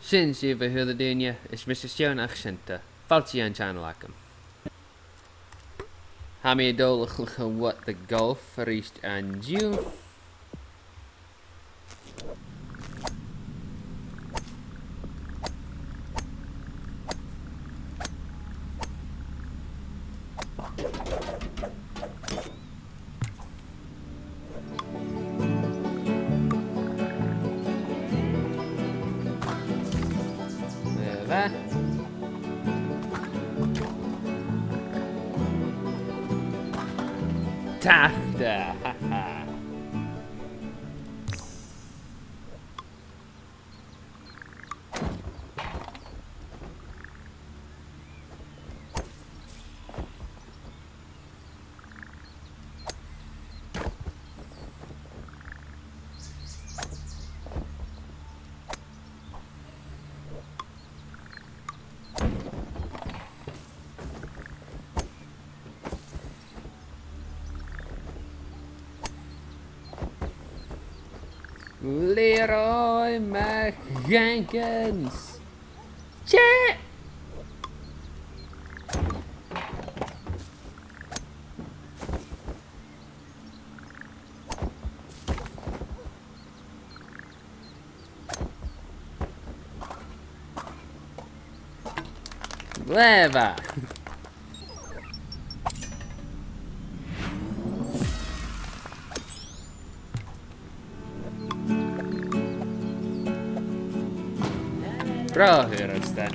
Sin si bheith thuúla daine is mis teann ach sinnta, fáilte an teanlacham. Ha mé dólach le what the golf ar íst an dú. Va. Tachta, haha. Leroy McJenkins. Chat. Leva. Bra höras det.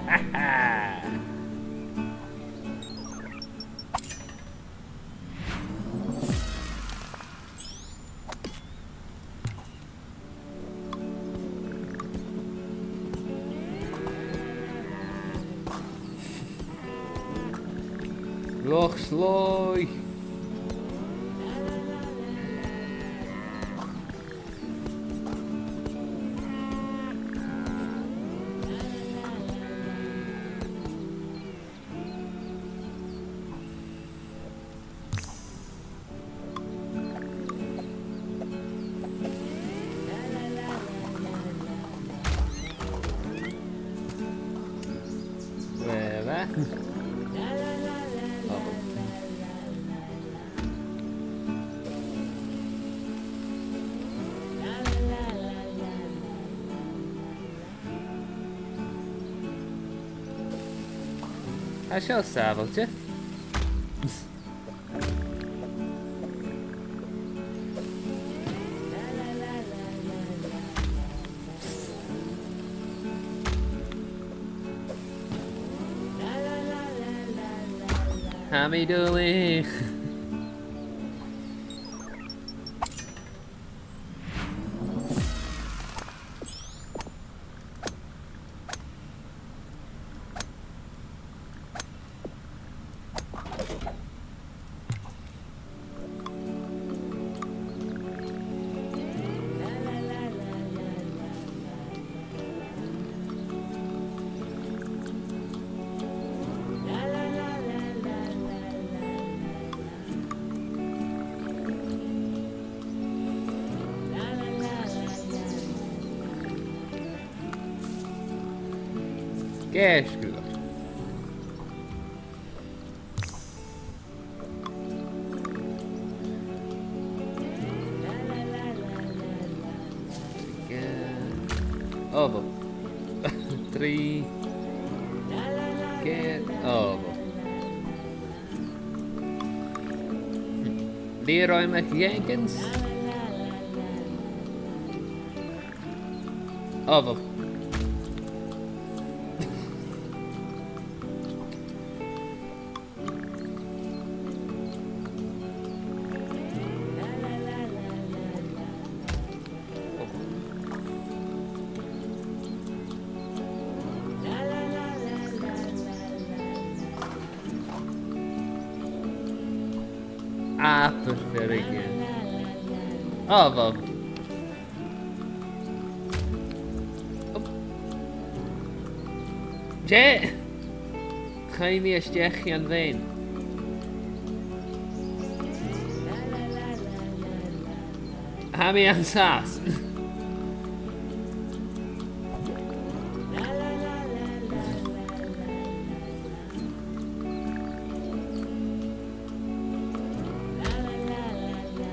Haha. Loch Sloy. Leva. I shall savel you. Hammy Dooley. Kerskulla. Ovo. 3. Get ovo. Leroy McJenkins. Ovo. Very good. Oh, Bob. Je! Ga mi estechi an vein. Ha mi an sas.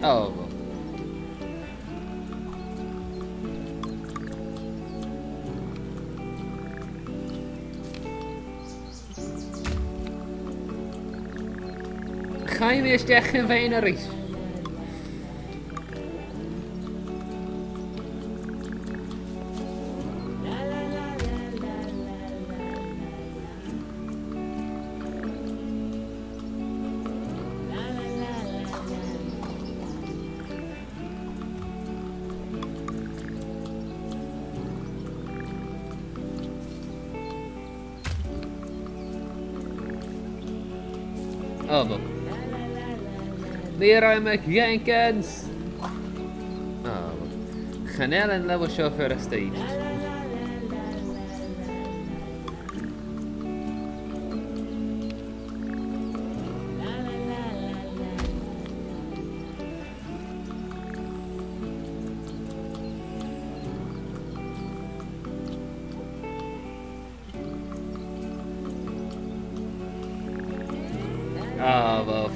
Oh. Ga je weer stechen veneris? Oh, Leroy McJenkins. Oh, Chanel en level chauffeur stage. Oh, well.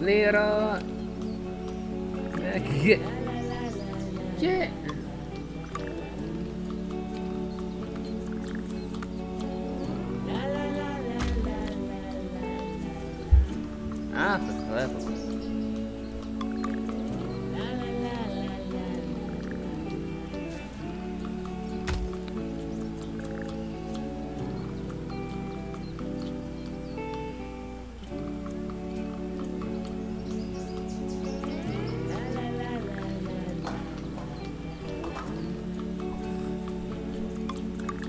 Leroy Yeah. Ah, clever.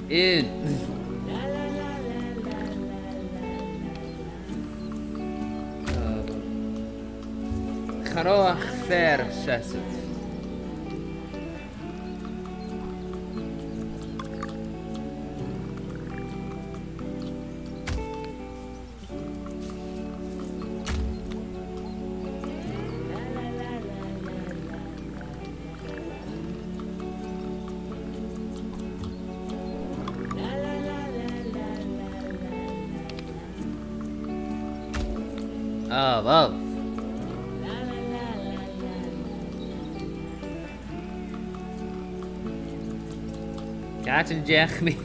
In. Garoach ver zesset. Oh, wow. Gaat een jack me.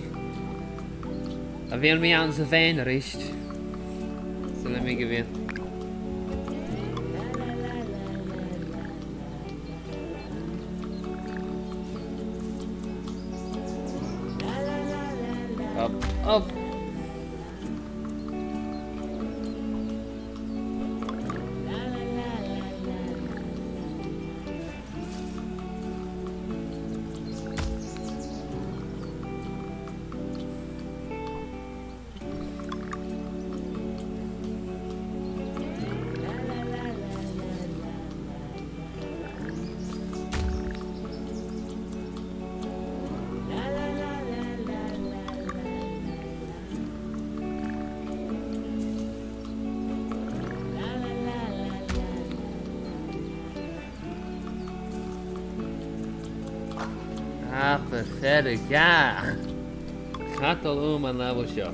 Dat wil me aan zijn veen richt. Zullen we gewinnen? Op, op. Ah, verder, ja. Gaat al om en dat was ja.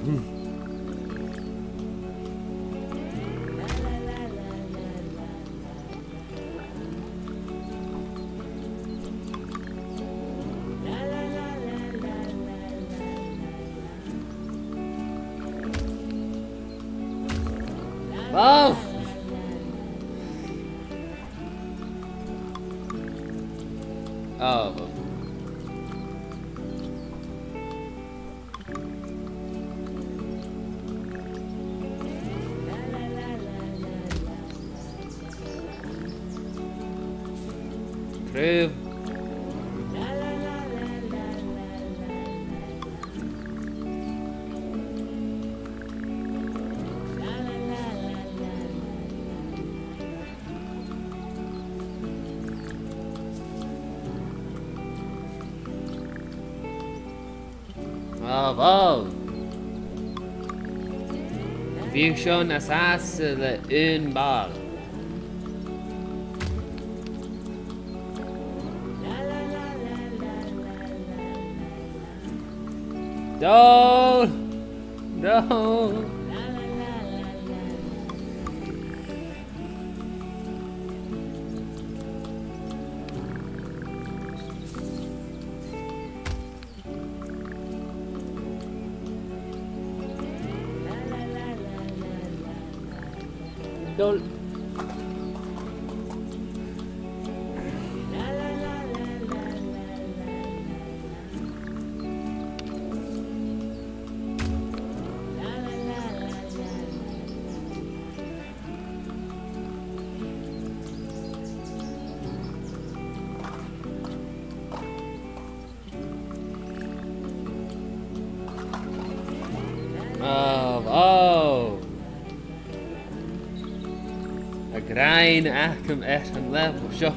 Wow. Oh, well. Groove. Oh. Bhí schon as asa le un ball. No! No! Dol. Oh. A grain acum et an level seo.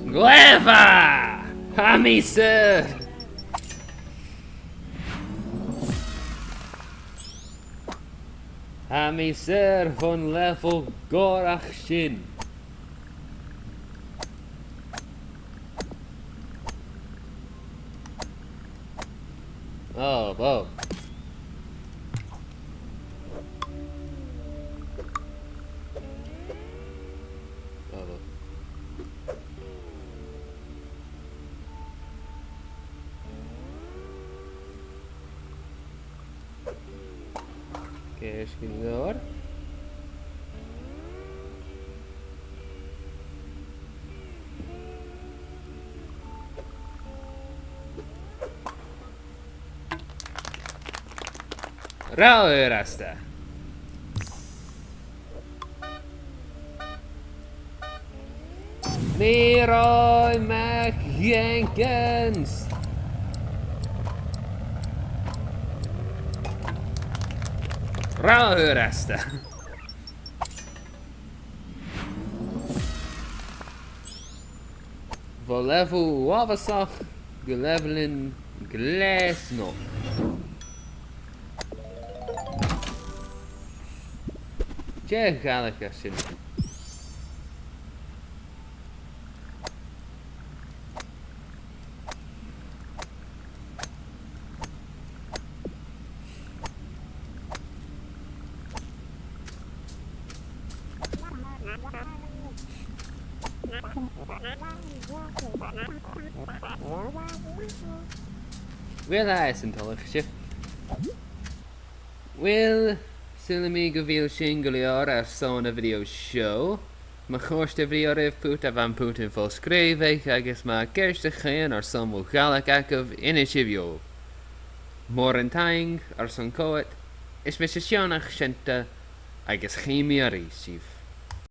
Gleva! Hammy sir! Hammy sir von level gorach shin. Oh. Que escritor. Rauerasta. Leroy McJenkins. Rauerasta. Volevo wavasach gelevelin glesno. Che galaka sin. Will I intelligent? Will Silami Gavil Shingalior ar son a video show? Ma chorste video rif put van Putin vol schreef agus ma kerste geen ar son mo galak akov in a shivio. Morentang ar son coet is mis shionach shenta agus chemia receive.